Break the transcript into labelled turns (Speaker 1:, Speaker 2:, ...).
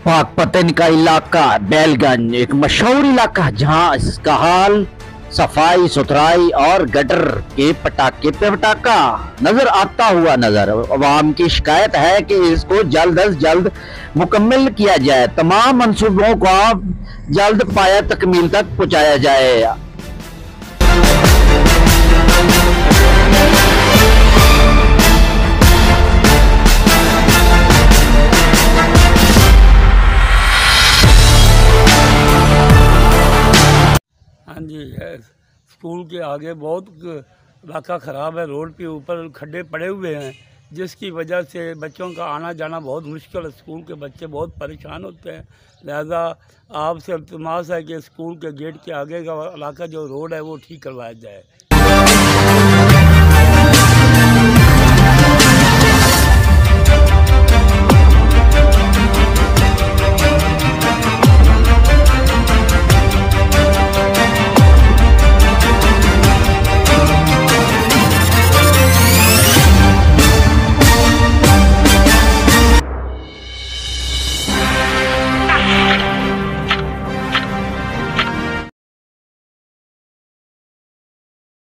Speaker 1: पाकपतन का इलाका बैलगंज एक मशहूर इलाका जहां इसका हाल सफाई सुथराई और गटर के पटाखे पे पटाखा नजर आता हुआ नजर। अवाम की शिकायत है कि इसको जल्द अज जल्द मुकम्मल किया जाए, तमाम मंसूबों को जल्द पाया तकमील तक पहुंचाया जाए।
Speaker 2: हाँ जी स्कूल के आगे बहुत इलाका ख़राब है। रोड के ऊपर खड्डे पड़े हुए हैं, जिसकी वजह से बच्चों का आना जाना बहुत मुश्किल है। स्कूल के बच्चे बहुत परेशान होते हैं। लिहाजा आपसे इल्तिमास है कि स्कूल के गेट के आगे का इलाका जो रोड है वो ठीक करवाया जाए।